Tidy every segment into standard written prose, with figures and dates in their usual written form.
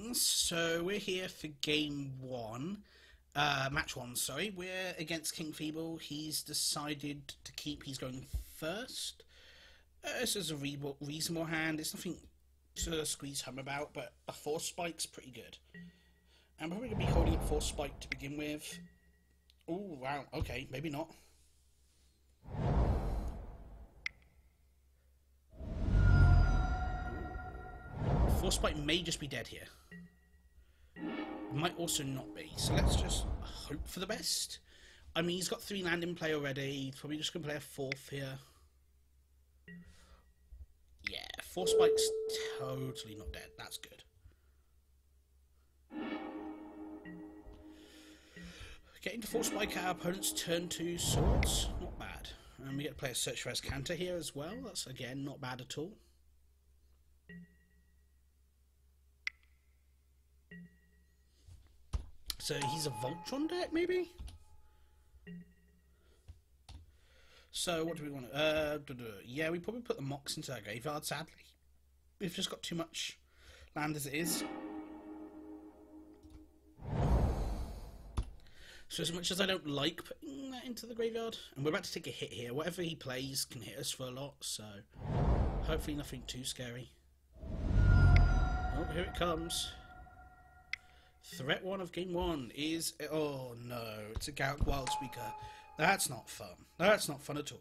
Greetings. So we're here for game one, match one. Sorry, we're against King Feeble. He's decided to keep. He's going first. This is a reasonable hand. It's nothing to squeeze home about, but a force spike's pretty good. I'm probably gonna be holding up force spike to begin with. Oh wow. Okay, maybe not. Force spike may just be dead here. Might also not be. So let's just hope for the best. I mean, he's got 3 land in play already. He's probably just going to play a 4th here. Yeah, Force Spike's totally not dead. That's good. Getting to Force Spike our opponent's turn 2 swords. Not bad. And we get to play a Search for Azcanta here as well. That's, again, not bad at all. So he's a Voltron deck, maybe? So what do we want to... yeah, we probably put the Mox into our graveyard, sadly. We've just got too much land as it is. So as much as I don't like putting that into the graveyard, and we're about to take a hit here, whatever he plays can hit us for a lot, so hopefully nothing too scary. Oh, here it comes. Threat 1 of game 1 is... oh no, it's a Garruk Wildspeaker. That's not fun. That's not fun at all.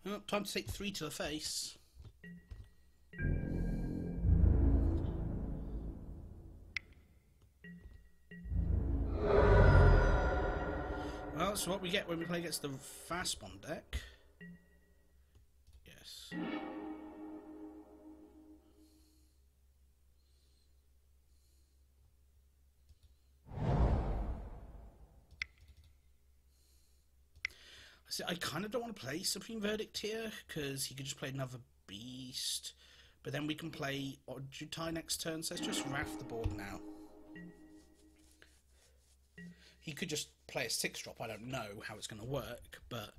Oh, time to take 3 to the face. Well, that's what we get when we play against the Fastbond deck. Yes. See, I kind of don't want to play Supreme Verdict here, because he could just play another Beast. But then we can play Ojutai next turn, so let's just Wrath the board now. He could just play a 6-drop, I don't know how it's going to work, but...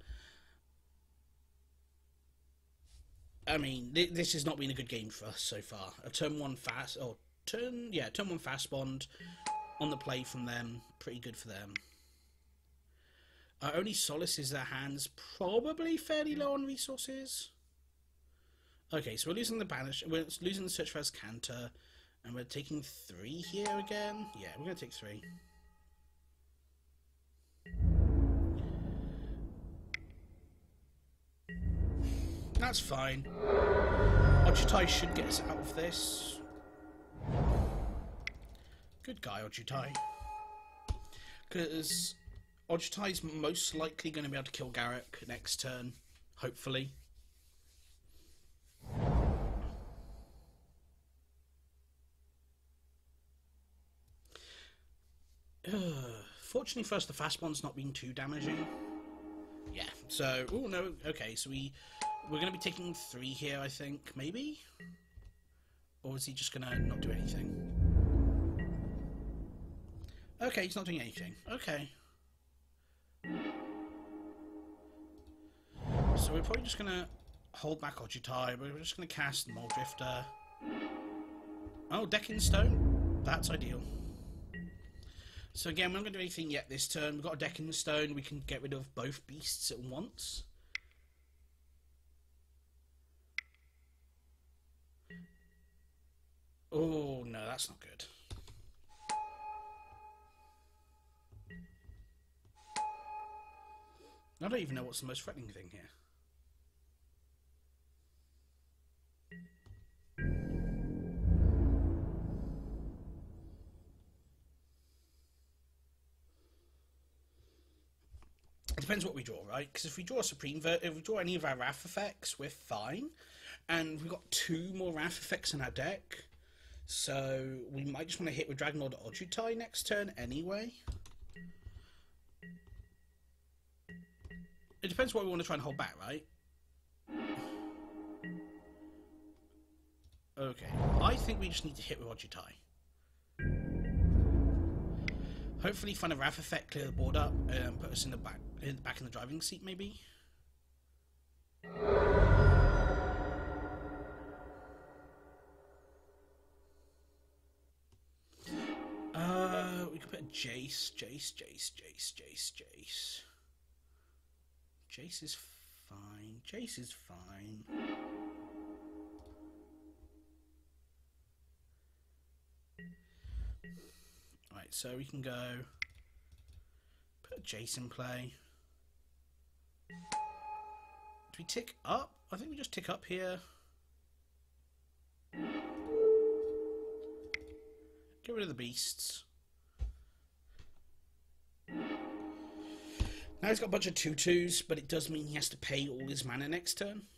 I mean, this has not been a good game for us so far. A turn 1 fast... or turn 1 Fastbond on the play from them, pretty good for them. Our only solace is their hands probably fairly low on resources. Okay, so we're losing the banish. We're losing the Search for Azcanta, and we're taking 3 here again. Yeah, we're going to take 3. That's fine. Ojutai should get us out of this. Good guy, Ojutai. Because Ojutai's most likely going to be able to kill Garruk next turn, hopefully. Fortunately for us, the Fastbond's not been too damaging. Yeah, so... oh, no, okay, so we're going to be taking 3 here, I think, maybe? Or is he just going to not do anything? Okay, he's not doing anything. Okay. So we're probably just going to hold back Ojutai, but we're just going to cast Mulldrifter. Oh, Decking Stone. That's ideal. So again, we're not going to do anything yet this turn. We've got a Decking Stone. We can get rid of both beasts at once. Oh, no, that's not good. I don't even know what's the most threatening thing here. It depends what we draw, right? Because if we draw a if we draw any of our Wrath effects, we're fine. And we've got 2 more Wrath effects in our deck. So we might just want to hit with Dragon Lord Ojutai next turn anyway. It depends what we want to try and hold back, right? Okay, I think we just need to hit with Ojutai. Hopefully find a Wrath effect, clear the board up, and put us in the back in the driving seat, maybe. Jace. Jace is fine. Jace is fine. Right, so we can go put Jace in play. Do we tick up? I think we just tick up here. Get rid of the beasts. Now he's got a bunch of 2/2s, but it does mean he has to pay all his mana next turn.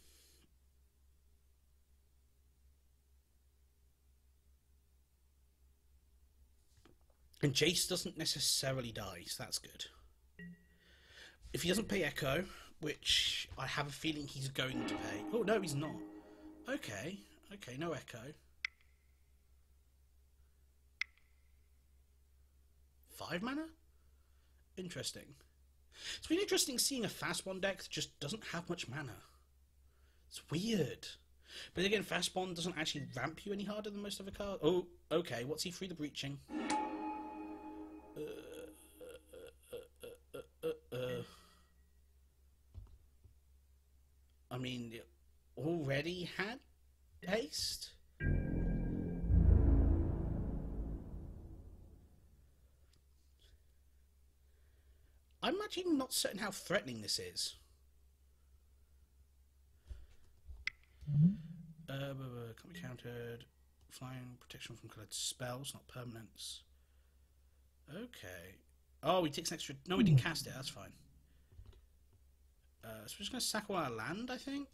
And Jace doesn't necessarily die, so that's good. If he doesn't pay Echo, which I have a feeling he's going to pay... Oh, no, he's not. Okay, no Echo. 5 mana? Interesting. It's been interesting seeing a fast bond deck that just doesn't have much mana. It's weird. But again, fast bond doesn't actually ramp you any harder than most other cards. Oh, okay, what's he free the breaching? I mean, it already had haste? I'm actually not certain how threatening this is. Can't be countered. Flying, protection from colored spells, not permanents. Okay. Oh, he takes an extra... No, we didn't cast it, that's fine. So we're just going to sack all our land, I think.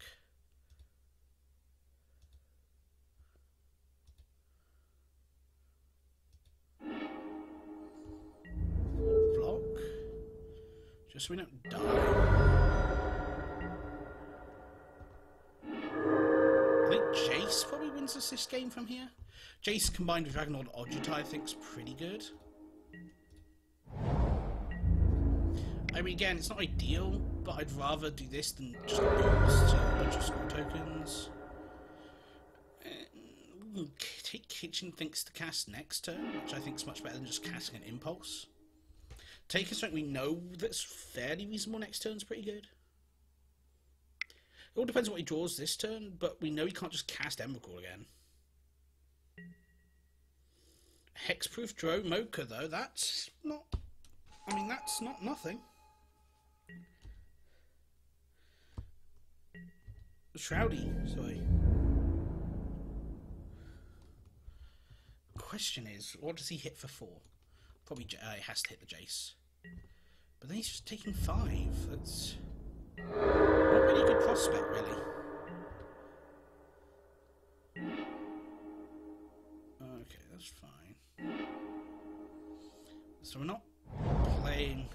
Block. Just so we don't die. I think Jace probably wins us this game from here. Jace combined with Dragonlord Ojutai I think is pretty good. I mean, again, it's not ideal, but I'd rather do this than just boost a bunch of score tokens. Take Kitchen Thinks to cast next turn, which I think is much better than just casting an Impulse. Taking something we know that's fairly reasonable next turn is pretty good. It all depends on what he draws this turn, but we know he can't just cast Emrakul again. Hexproof Drow Mocha, though, that's not... I mean, that's not nothing. Shroudy, sorry. Question is, what does he hit for 4? Probably it has to hit the Jace. But then he's just taking 5. That's not really a good prospect, really. Okay, that's fine. So we're not playing...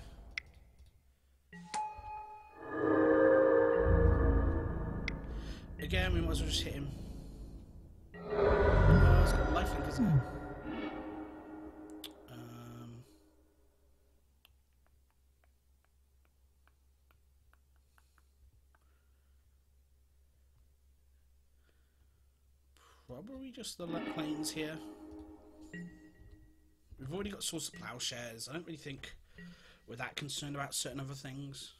Again, we might as well just hit him. Oh, he's got lifelink, isn't it? Probably just the planes here. We've already got Swords of Plowshares. I don't really think we're that concerned about certain other things.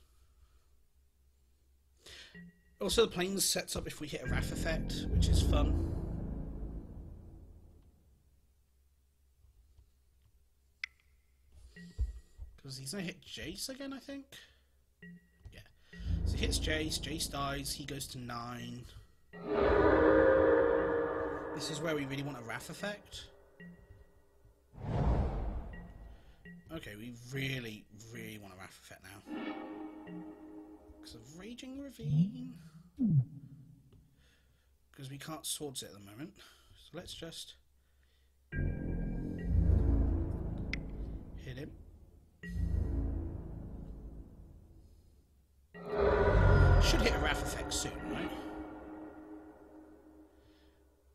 Also, the planes sets up if we hit a Wrath effect, which is fun. Because he's going to hit Jace again, I think? Yeah. So he hits Jace, Jace dies, he goes to 9. This is where we really want a Wrath effect. Okay, we really, really want a Wrath effect now. Because of Raging Ravine. Because we can't swords it at the moment. So let's just hit him. Should hit a Wrath effect soon, right?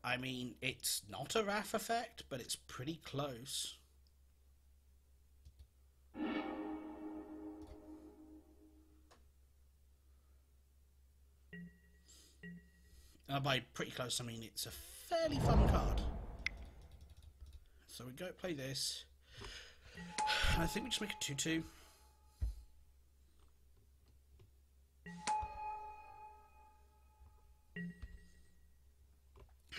I mean, it's not a Wrath effect, but it's pretty close. By pretty close, I mean it's a fairly fun card. So we go play this. I think we just make a 2-2.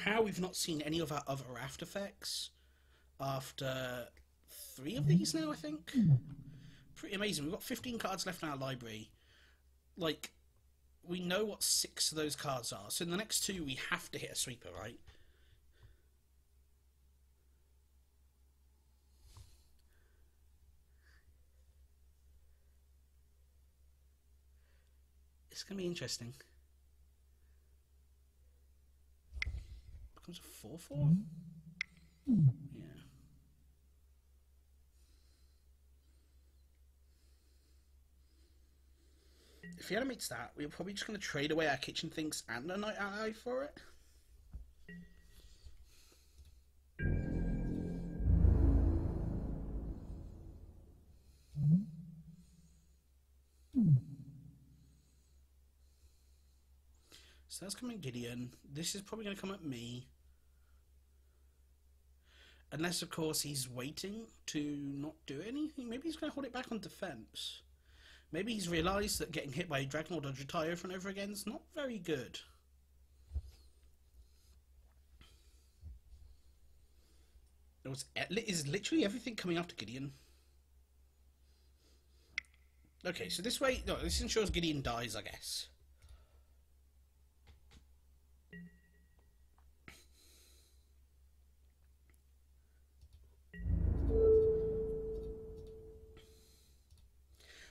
How we've not seen any of our other Raft effects after 3 of these now, I think. Pretty amazing. We've got 15 cards left in our library. Like, we know what 6 of those cards are. So in the next 2, we have to hit a sweeper, right? It's going to be interesting. Becomes a 4-4? Yeah. If he animates that, we're probably just going to trade away our kitchen things and a Night Ally for it. So that's coming Gideon. This is probably going to come at me. Unless, of course, he's waiting to not do anything. Maybe he's going to hold it back on defense. Maybe he's realised that getting hit by a Dragonlord or Jutai over and over again is not very good. Is literally everything coming after Gideon. Okay, so this way... No, this ensures Gideon dies, I guess.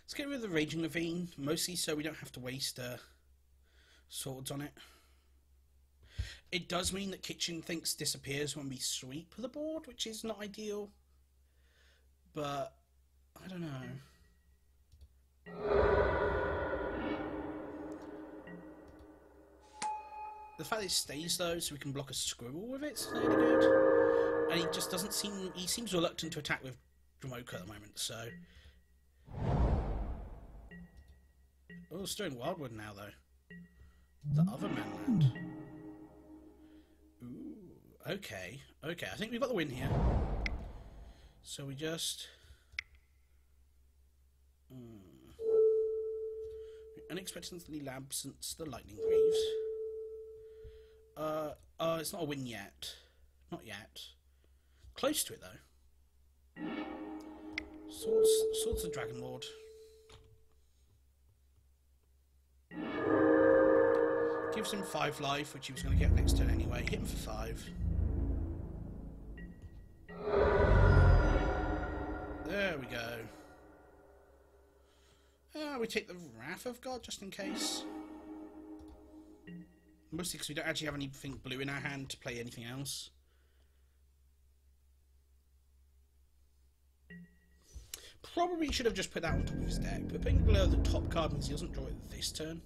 Let's get rid of the Raging Ravine, mostly so we don't have to waste swords on it. It does mean that Kitchen Things disappears when we sweep the board, which is not ideal. But, I don't know. The fact that it stays though, so we can block a squirrel with it, is really good. And he just doesn't seem... He seems reluctant to attack with Dromoka at the moment, so... Oh, Stirring Wildwood now, though. The other manland. Ooh, okay. Okay, I think we've got the win here. So we just... Unexpectedly absence the Lightning Greaves. It's not a win yet. Not yet. Close to it, though. Swords of Dragonlord. Gives him 5 life, which he was going to get next turn anyway. Hit him for 5. There we go. We take the Wrath of God just in case. Mostly because we don't actually have anything blue in our hand to play anything else. Probably should have just put that on top of his deck, but putting below the top card means he doesn't draw it this turn.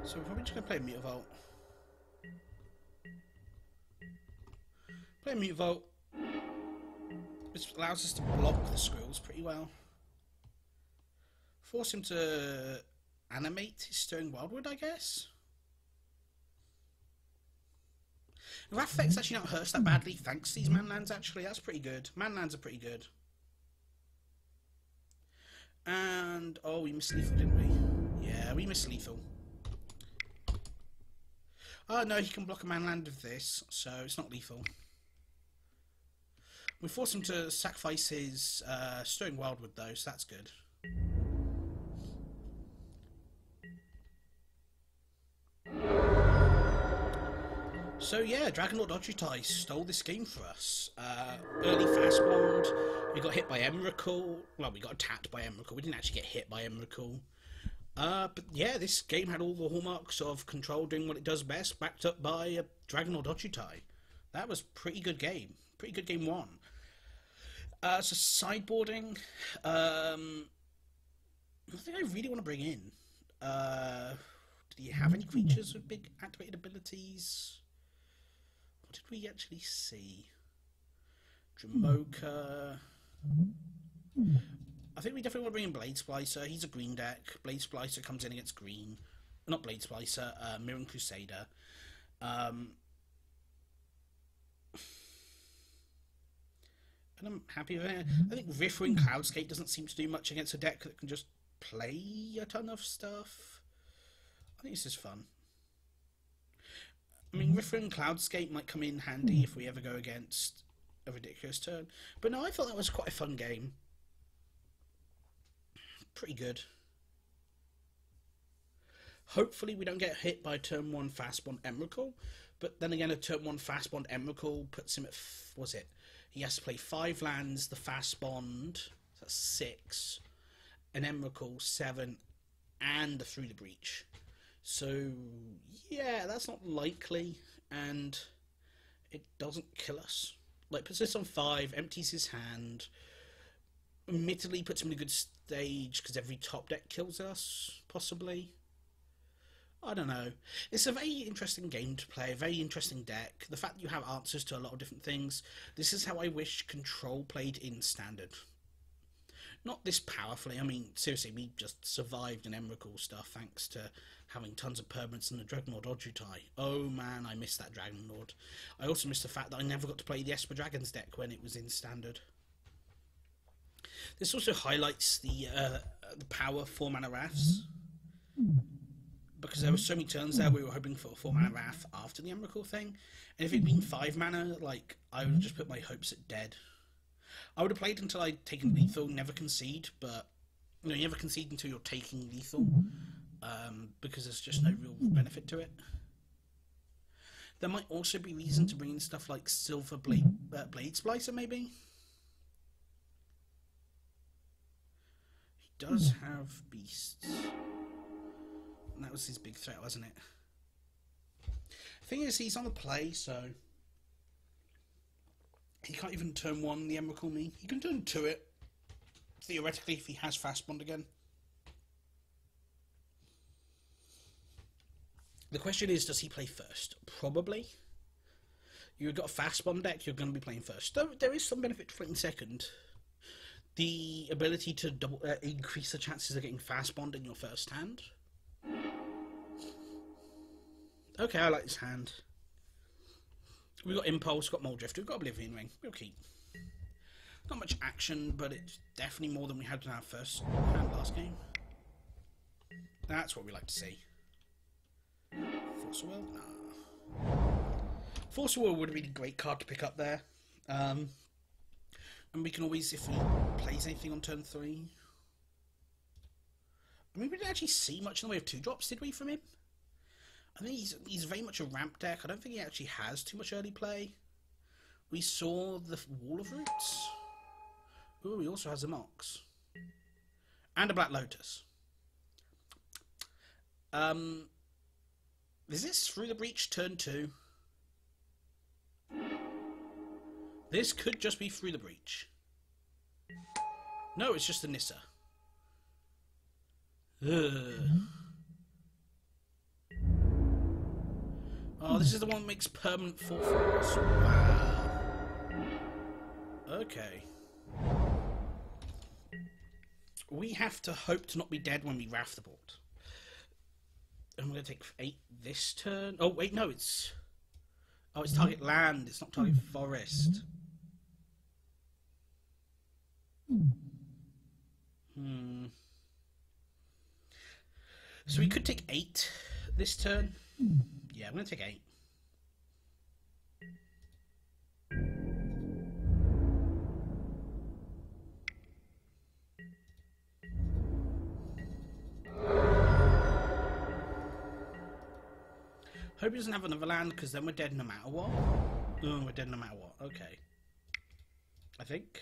So we're probably just going to play Mutavault. Play Mutavault. This allows us to block the squirrels pretty well. Force him to animate his Stirring Wildwood, I guess. The Wrath effect's actually not hurt us that badly thanks to these manlands, actually. That's pretty good. Manlands are pretty good. And... oh, we missed lethal, didn't we? Yeah, we missed lethal. Oh, no, he can block a manland with this, so it's not lethal. We force him to sacrifice his Stirring Wildwood, though, so that's good. So yeah, Dragonlord Ojutai stole this game for us. Early fast bond, we got hit by Emrakul. Well, we got attacked by Emrakul. We didn't actually get hit by Emrakul. But yeah, this game had all the hallmarks of Control doing what it does best, backed up by Dragonlord Ojutai. That was pretty good game. Pretty good game 1. So sideboarding, I think I really want to bring in. Did he have any creatures with big activated abilities? What did we actually see? Dromoka. I think we definitely want to bring in Blade Splicer. He's a green deck. Blade Splicer comes in against green. Not Blade Splicer, Mirran Crusader. And I'm happy with it. I think Riffering Cloudscape doesn't seem to do much against a deck that can just play a ton of stuff. I think this is fun. I mean, Riffering Cloudscape might come in handy if we ever go against a ridiculous turn. But no, I thought that was quite a fun game. Pretty good. Hopefully we don't get hit by a turn 1 Fastbond Emrakul, but then again a turn 1 Fastbond Emrakul puts him at, was it? He has to play 5 lands, the Fastbond, that's 6, an Emrakul, 7, and a Through the Breach. So, yeah, that's not likely, and it doesn't kill us. Like, puts this on 5, empties his hand, admittedly puts him in a good stage, because every top deck kills us, possibly. I don't know. It's a very interesting game to play, a very interesting deck. The fact that you have answers to a lot of different things. This is how I wish Control played in Standard. Not this powerfully. I mean, seriously, we just survived an Emrakul stuff thanks to having tons of permanents and the Dreadnought Ojutai. Oh man, I missed that Dragonlord. I also missed the fact that I never got to play the Esper Dragons deck when it was in Standard. This also highlights the power 4-mana Wraths. Because there were so many turns there, we were hoping for a 4-mana Wrath after the Emrakul thing. And if it'd been 5-mana, like, I would have just put my hopes at dead. I would have played until I'd taken lethal, never concede, but, you know, you never concede until you're taking lethal, because there's just no real benefit to it. There might also be reason to bring in stuff like Silver Blade Splicer, maybe? He does have beasts. And that was his big threat, wasn't it? Thing is, he's on the play, so he can't even turn 1 the Emrakul me. He can turn 2 it, theoretically, if he has Fastbond again. The question is, does he play first? Probably. You've got a Fastbond deck, you're going to be playing first. Though there is some benefit to playing second. The ability to increase the chances of getting Fastbond in your first hand. Okay, I like this hand. We've got Impulse, got Mold Drifter, we've got Oblivion Ring. We'll keep. Not much action, but it's definitely more than we had in our first hand last game. That's what we like to see. Force of Will? Nah. Force of Will would have been a great card to pick up there. And we can always, if he plays anything on turn 3... I mean, we didn't actually see much in the way of 2-drops, did we, from him? I think he's very much a ramp deck. I don't think he actually has too much early play. We saw the Wall of Roots. Ooh, he also has a Mox. And a Black Lotus. Is this Through the Breach turn 2? This could just be Through the Breach. No, it's just a Nissa. Ugh. Oh, this is the one that makes permanent 4/4s. Wow. Okay. We have to hope to not be dead when we Wrath the board. I'm going to take 8 this turn. Oh, wait, no, it's... Oh, it's target land. It's not target forest. So we could take 8 this turn. Yeah, I'm going to take 8. Hope he doesn't have another land, because then we're dead no matter what. Oh, we're dead no matter what. Okay. I think.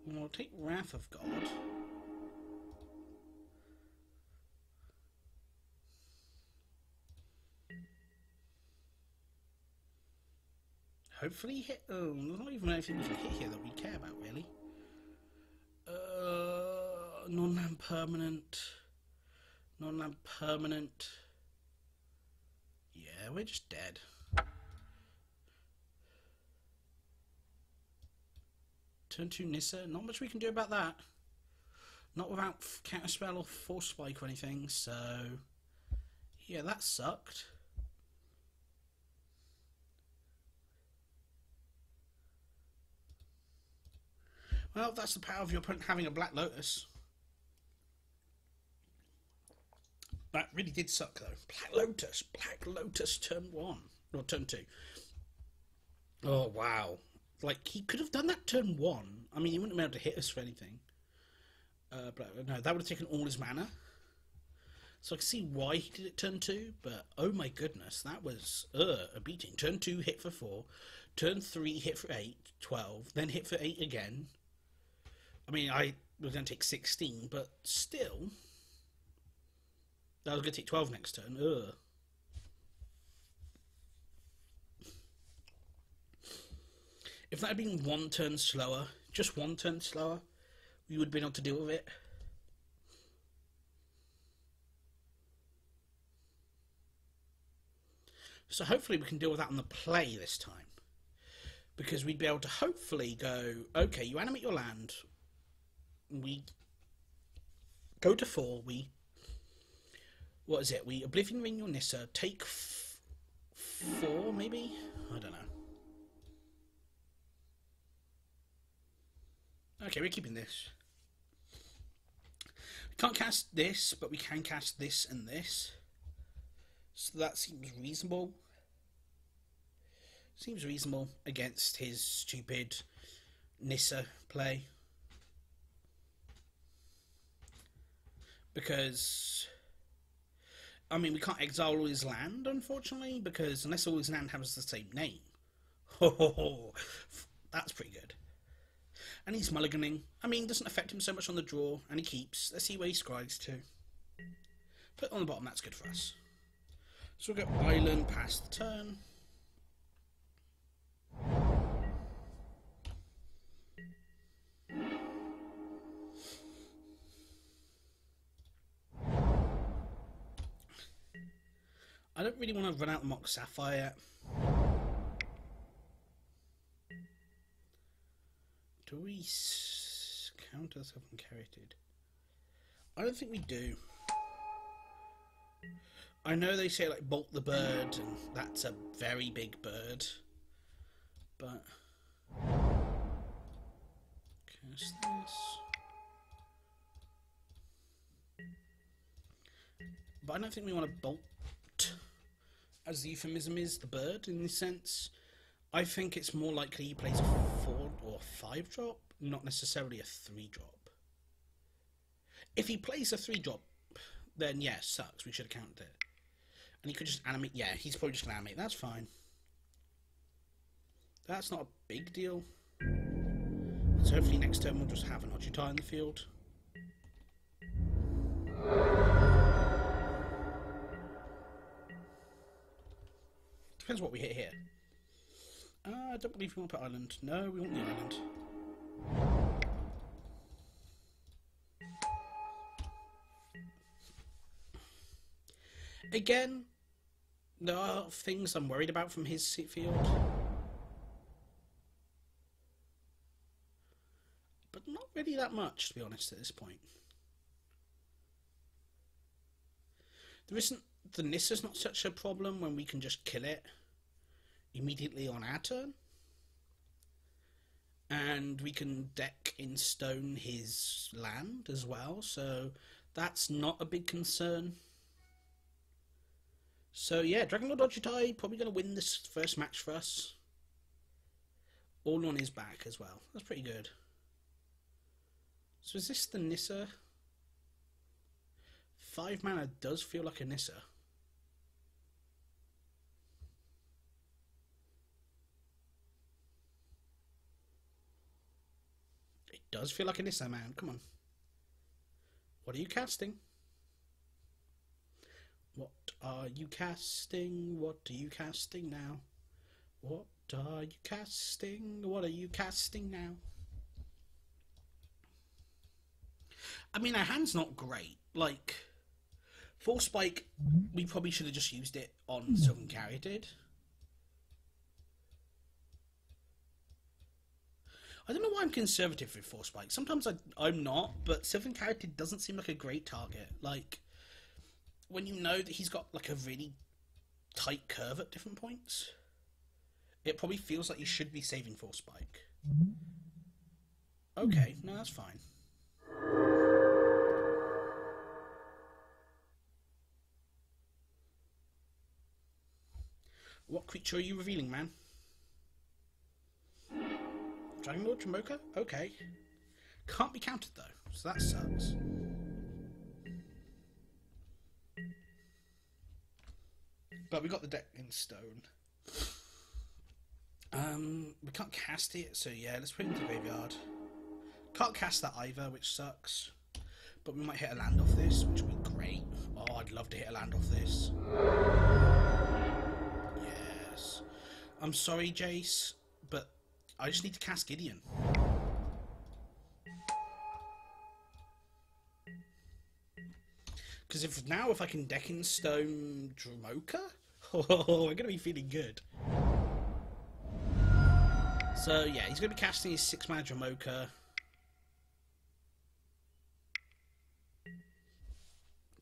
We'll take Wrath of God. Hopefully hit... Oh, there's not even anything we can hit here that we care about, really. Non-land permanent. Non-land permanent. Yeah, we're just dead. Turn 2 Nissa. Not much we can do about that. Not without Counterspell or Force Spike or anything, so... yeah, that sucked. Well, that's the power of your opponent having a Black Lotus. That really did suck, though. Black Lotus turn 1. Or turn 2. Oh, wow. Like, he could have done that turn 1. I mean, he wouldn't have been able to hit us for anything. But no, that would have taken all his mana. So I can see why he did it turn 2, but oh my goodness, that was a beating. Turn 2 hit for 4, turn 3 hit for 8, 12, then hit for 8 again. I mean, I was going to take 16, but still, I was going to take 12 next turn. If that had been one turn slower, just one turn slower, we would have been able to deal with it. So hopefully we can deal with that on the play this time. Because we'd be able to hopefully go, okay, you animate your land, we go to 4, we, what is it, we Oblivion Ring your Nissa, take 4 maybe? I don't know. Okay, we're keeping this. We can't cast this, but we can cast this and this. So that seems reasonable. Seems reasonable against his stupid Nissa play. Because, I mean, we can't exile all his land, unfortunately, because unless all his land has the same name. Oh, that's pretty good. And he's mulliganing. I mean, doesn't affect him so much on the draw, and he keeps. Let's see where he scries to. Put it on the bottom, that's good for us. So we'll go Island past the turn. I don't really want to run out the Mox Sapphire yet. Do we counter self-incarnated? I don't think we do. I know they say like bolt the bird, and that's a very big bird, but cast this. But I don't think we want to bolt, as the euphemism is, the bird in this sense. I think it's more likely he plays a 4 or 5 drop, not necessarily a 3 drop. If he plays a 3 drop, then yeah, sucks. We should have counted it. And he could just animate. Yeah, he's probably just going to animate. That's fine. That's not a big deal. So hopefully next turn we'll just have an Ojutai in the field. Depends what we hit here. I don't believe we want to put island. No, we want the island. Again, there are things I'm worried about from his field. But not really that much, to be honest, at this point. There isn't... The Nissa's not such a problem when we can just kill it immediately on our turn. And we can deck in stone his land as well, so that's not a big concern. So yeah, Dragonlord Ojutai probably going to win this first match for us. All on his back as well. That's pretty good. So is this the Nissa? 5 mana does feel like a Nissa. It does feel like a Nissa, man. Come on. What are you casting? What are you casting? What are you casting now? What are you casting? What are you casting now? I mean, our hand's not great. Like, Force Spike, we probably should have just used it on Sylvan Caryatid. I don't know why I'm conservative with Force Spike. Sometimes I'm not, but Sylvan Character doesn't seem like a great target. Like, when you know that he's got like a really tight curve at different points, it probably feels like you should be saving Force Spike. Okay, no, that's fine. What creature are you revealing, man? Dragon Lord Dromoka? Okay. Can't be countered though, so that sucks. But we got the deck in stone. We can't cast it, so yeah, let's put it into the graveyard. Can't cast that either, which sucks. But we might hit a land off this, which would be great. Oh, I'd love to hit a land off this. Yes. I'm sorry, Jace, but I just need to cast Gideon. Because if I can deck in stone Dromoka, oh, we're going to be feeling good. So yeah, he's going to be casting his 6-mana Dromoka.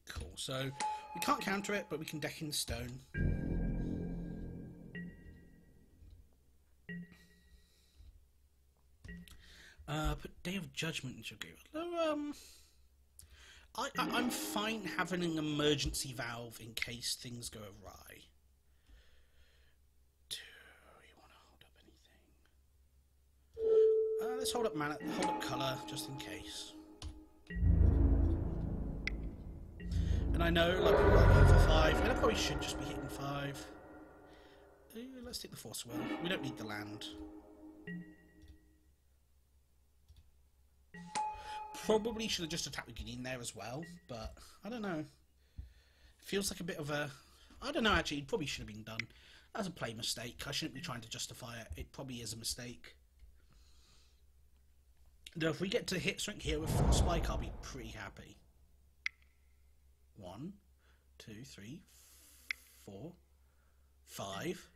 Cool, so we can't counter it, but we can deck in stone. Put Day of Judgment into your game. I'm fine having an emergency valve in case things go awry. Do you want to hold up anything? Let's hold up mana, hold up colour, just in case. And I know, like, people are hitting for 5, and I probably should just be hitting 5. Let's take the Force Will. We don't need the land. Probably should have just attacked with Gideon there as well, but I don't know. It feels like a bit of a... I don't know, actually, it probably should have been done. That's a play mistake. I shouldn't be trying to justify it. It probably is a mistake. Though if we get to hit something here with Force Spike, I'll be pretty happy. 1, 2, 3, 4, 5.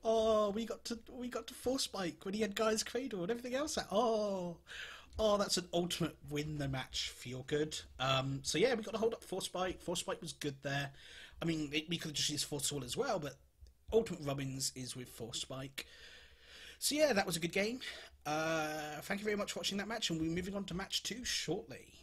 Oh, we got to Force Spike when he had Guy's Cradle and everything else. Oh, that's an ultimate win the match. Feel good. So yeah, we got to hold up Force Spike. Force Spike was good there. I mean, we could have just used Force Sword as well, but ultimate rubbings is with Force Spike. So yeah, that was a good game. Thank you very much for watching that match, and we'll be moving on to match 2 shortly.